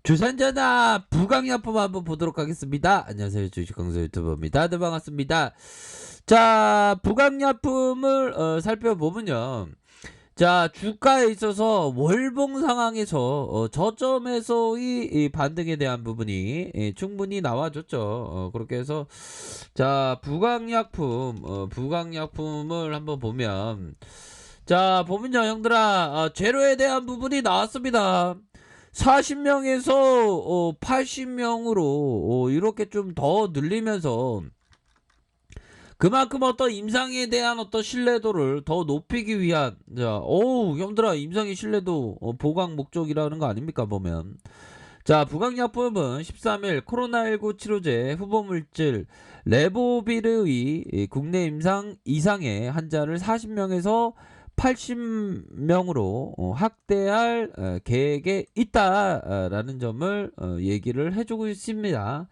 주산전화 부강약품 한번 보도록 하겠습니다. 안녕하세요, 주식강사 유튜버입니다. 네, 반갑습니다. 자, 부강약품을 살펴보면요, 자, 주가에 있어서 월봉 상황에서 저점에서의 이 반등에 대한 부분이 충분히 나와줬죠. 그렇게 해서 자, 부강약품을 한번 보면, 자, 보면요, 형들아, 재료에 대한 부분이 나왔습니다. 40명에서 80명으로 이렇게 좀 더 늘리면서 그만큼 어떤 임상에 대한 어떤 신뢰도를 더 높이기 위한, 자, 형들아, 임상의 신뢰도 보강 목적이라는 거 아닙니까, 보면. 자, 부강약품은 13일 코로나19 치료제 후보물질 레보비르의 국내 임상 이상의 환자를 40명에서 80명으로 확대할 계획에 있다라는 점을 얘기를 해주고 있습니다.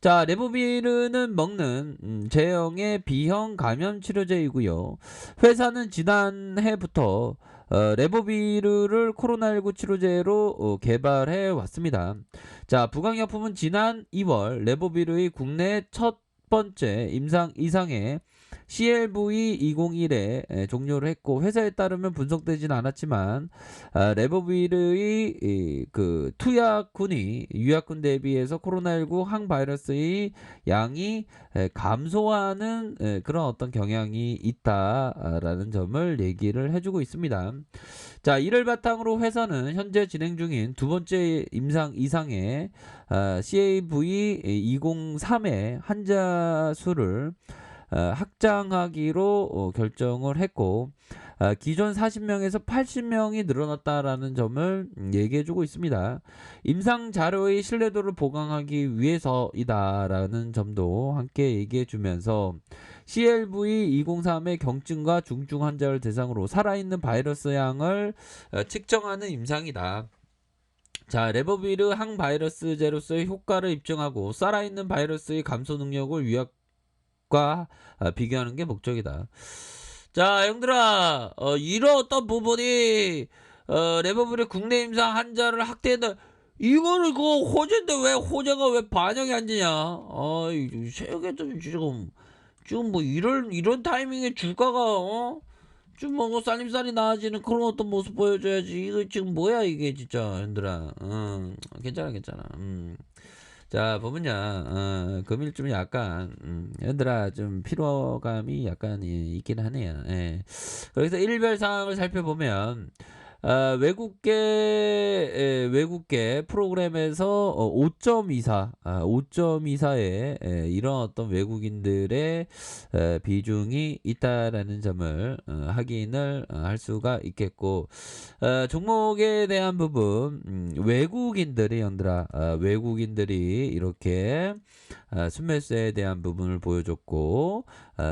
자, 레보비르는 먹는 제형의 B형 감염 치료제이고요. 회사는 지난해부터 레보비르를 코로나19 치료제로 개발해 왔습니다. 자, 부강약품은 지난 2월 레보비르의 국내 첫 번째 임상 이상의 CLV201에 종료를 했고, 회사에 따르면 분석되진 않았지만 레보비르의 그 투약군이 유약군 대비해서 코로나19 항바이러스의 양이 감소하는 그런 어떤 경향이 있다라는 점을 얘기를 해주고 있습니다. 자, 이를 바탕으로 회사는 현재 진행 중인 두 번째 임상 이상의 CAV203의 환자 수를 확장하기로 결정을 했고, 기존 40명에서 80명이 늘어났다라는 점을 얘기해주고 있습니다. 임상 자료의 신뢰도를 보강하기 위해서이다라는 점도 함께 얘기해주면서 CLV203의 경증과 중증 환자를 대상으로 살아있는 바이러스 양을 측정하는 임상이다. 자, 레보비르 항바이러스제로서의 효과를 입증하고 살아있는 바이러스의 감소 능력을 과 비교하는 게 목적이다. 자, 형들아, 이런 어떤 부분이 레버블의 국내 임상 환자를 확대한다. 이거는 그 호재인데 왜 호재가 왜 반영이 안 되냐? 세계적인 지금 뭐 이런 타이밍에 주가가 좀 뭐 쌀림쌀이 나아지는 그런 어떤 모습 보여줘야지. 이거 지금 뭐야 이게 진짜, 형들아. 괜찮아. 자, 보면요, 금일 좀 약간, 얘들아, 좀 피로감이 약간 있긴 하네요. 예. 그래서 일별 상황을 살펴보면, 외국계 프로그램에서 5.24, 5.24의 이런 어떤 외국인들의 비중이 있다라는 점을 확인을 할 수가 있겠고, 종목에 대한 부분, 외국인들이 형들아, 외국인들이 이렇게 순매수에 대한 부분을 보여줬고,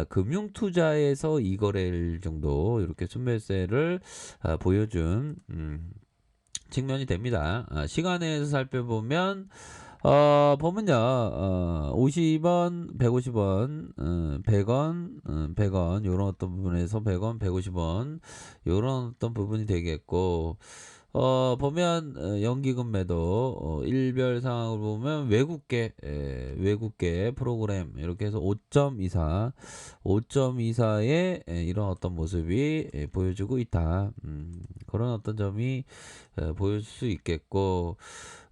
금융투자에서 이거래일 정도 이렇게 순매수를 보여준 측면이 됩니다. 시간에서 살펴보면 보면요, 50원, 150원, 100원, 100원, 요런 어떤 부분에서 100원, 150원, 요런 어떤 부분이 되겠고, 보면, 연기금 매도, 일별 상황을 보면 외국계 프로그램, 이렇게 해서 5.24, 5.24의 이런 어떤 모습이 보여주고 있다. 그런 어떤 점이 보일 수 있겠고,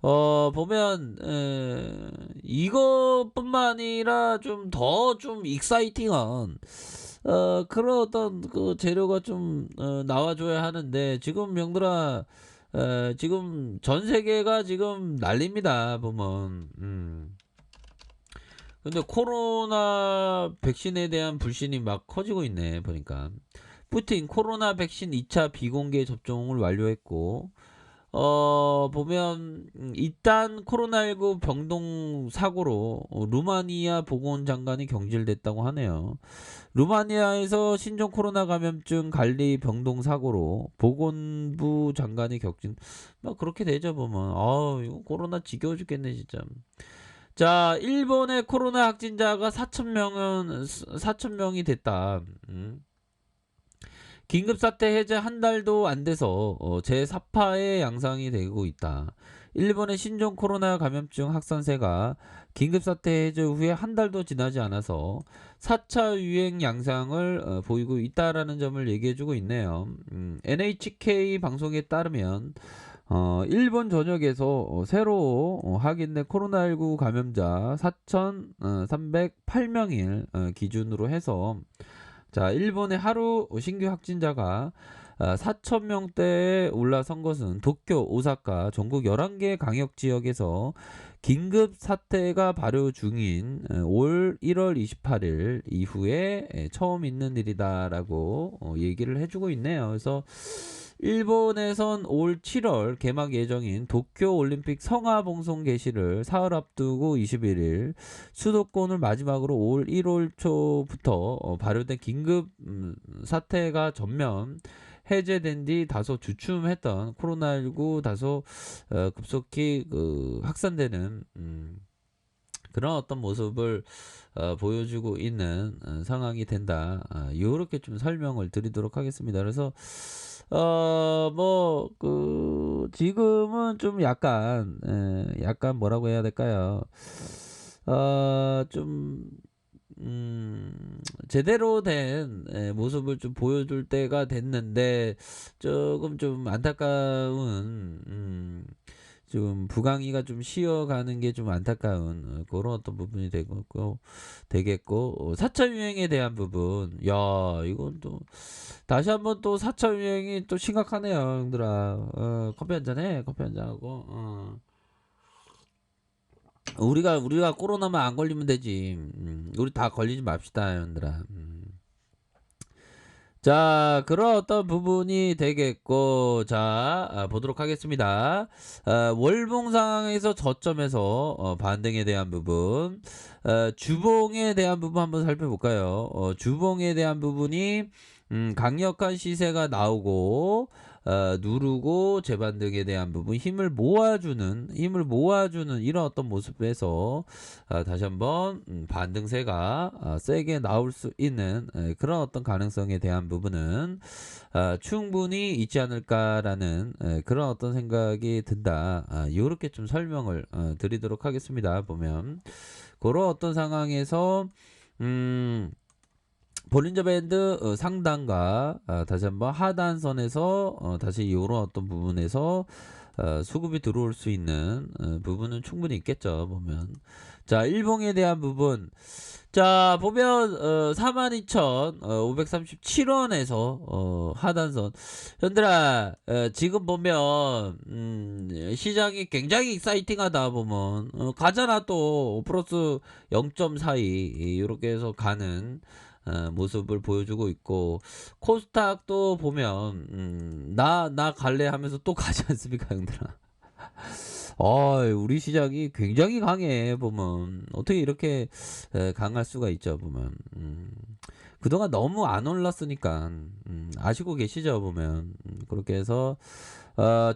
보면 이것뿐만 아니라 좀 더 좀 익사이팅한 그런 어떤 그 재료가 좀 나와줘야 하는데, 지금 명들아, 지금 전 세계가 지금 난립니다, 보면. 근데 코로나 백신에 대한 불신이 막 커지고 있네, 보니까. 푸틴 코로나 백신 2차 비공개 접종을 완료했고, 보면 일단 코로나19 병동 사고로 루마니아 보건장관이 경질됐다고 하네요. 루마니아에서 신종 코로나 감염증 관리 병동 사고로 보건부 장관이 격진. 막 그렇게 되죠, 보면. 이거 코로나 지겨워 죽겠네, 진짜. 자, 일본의 코로나 확진자가 4천 명이 됐다. 긴급사태 해제 한 달도 안 돼서 제4파의 양상이 되고 있다. 일본의 신종 코로나 감염증 확산세가 긴급사태 해제 후에 한 달도 지나지 않아서 4차 유행 양상을 보이고 있다라는 점을 얘기해주고 있네요. NHK 방송에 따르면 일본 전역에서 새로 확인된 코로나19 감염자 4,308명일 기준으로 해서 자, 일본의 하루 신규 확진자가 4,000명대에 올라선 것은 도쿄, 오사카, 전국 11개 강역 지역에서 긴급 사태가 발효 중인 올 1월 28일 이후에 처음 있는 일이다라고 얘기를 해주고 있네요. 그래서 일본에선 올 7월 개막 예정인 도쿄 올림픽 성화봉송 개시를 사흘 앞두고 21일 수도권을 마지막으로 올 1월 초부터 발효된 긴급 사태가 전면 해제된 뒤 다소 주춤했던 코로나19 다소 급속히 확산되는 그런 어떤 모습을 보여주고 있는 상황이 된다. 이렇게 좀 설명을 드리도록 하겠습니다. 그래서 지금은 좀 약간 뭐라고 해야 될까요? 좀 제대로 된 모습을 좀 보여줄 때가 됐는데 조금 좀 안타까운 좀 부강이가 좀 쉬어가는 게 좀 안타까운 그런 어떤 부분이 되겠고 4차 유행에 대한 부분 이건 또 다시 한번 또 4차 유행이 또 심각하네요 형들아. 커피 한잔 하고 우리가 코로나만 안 걸리면 되지. 우리 다 걸리지 맙시다 형들아. 자, 그런 어떤 부분이 되겠고, 자, 보도록 하겠습니다. 월봉 상황에서 저점에서 반등에 대한 부분, 주봉에 대한 부분 한번 살펴볼까요? 주봉에 대한 부분이 강력한 시세가 나오고 누르고 재반등에 대한 부분 힘을 모아주는 이런 어떤 모습에서 다시 한번 반등세가 세게 나올 수 있는 그런 어떤 가능성에 대한 부분은 충분히 있지 않을까라는 그런 어떤 생각이 든다. 이렇게 좀 설명을 드리도록 하겠습니다. 보면 그런 어떤 상황에서 볼린저 밴드 상단과 다시 한번 하단선에서 다시 이런 어떤 부분에서 수급이 들어올 수 있는 부분은 충분히 있겠죠. 보면 자, 일봉에 대한 부분 자, 보면 42,537원에서 하단선 현들아 지금 보면 시장이 굉장히 익사이팅하다 보면 가잖아 또 플러스 0.42 이렇게 해서 가는 모습을 보여주고 있고 코스닥도 보면 나 갈래 하면서 또 가지 않습니까 형들아. 우리 시장이 굉장히 강해 보면 어떻게 이렇게 강할 수가 있죠 보면 그동안 너무 안 올랐으니까 아시고 계시죠 보면 그렇게 해서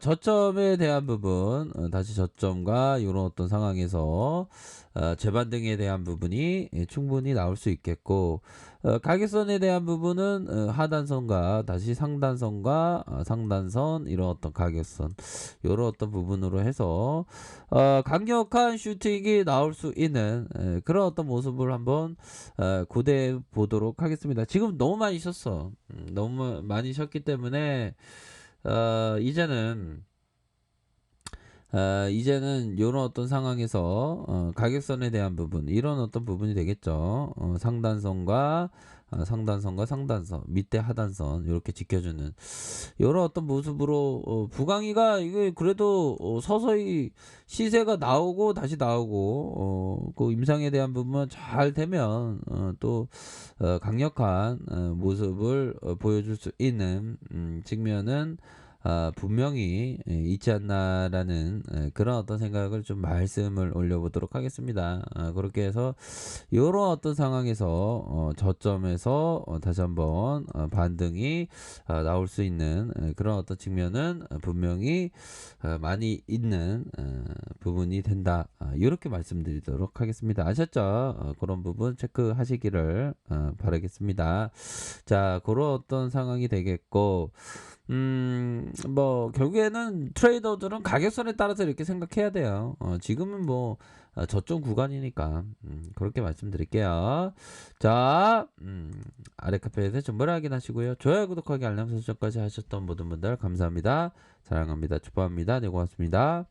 저점에 대한 부분 다시 저점과 이런 어떤 상황에서 재반등에 대한 부분이 충분히 나올 수 있겠고 가격선에 대한 부분은 하단선과 다시 상단선과 상단선 이런 어떤 가격선 이런 어떤 부분으로 해서 강력한 슈팅이 나올 수 있는 그런 어떤 모습을 한번 고대해 보도록 하겠습니다. 지금 너무 많이 쉬었어. 너무 많이 쉬었기 때문에 이제는 이런 어떤 상황에서 가격선에 대한 부분 이런 어떤 부분이 되겠죠. 상단선과 상단선 밑에 하단선 이렇게 지켜주는 이런 어떤 모습으로 부강이가 이게 그래도 서서히 시세가 나오고 다시 나오고 그 임상에 대한 부분 잘 되면 또 강력한 모습을 보여줄 수 있는 측면은 분명히 있지 않나라는 그런 어떤 생각을 좀 말씀을 올려보도록 하겠습니다. 그렇게 해서 이런 어떤 상황에서 저점에서 다시 한번 반등이 나올 수 있는 그런 어떤 측면은 분명히 많이 있는 부분이 된다. 이렇게 말씀드리도록 하겠습니다. 아셨죠? 그런 부분 체크하시기를 바라겠습니다. 자, 그런 어떤 상황이 되겠고, 뭐 결국에는 트레이더들은 가격선에 따라서 이렇게 생각해야 돼요. 지금은 뭐 저점 구간이니까 그렇게 말씀드릴게요. 자, 아래 카페에서 정보를 확인하시고요. 좋아요, 구독하기, 알람 설정까지 하셨던 모든 분들 감사합니다. 사랑합니다. 축복합니다. 네, 고맙습니다.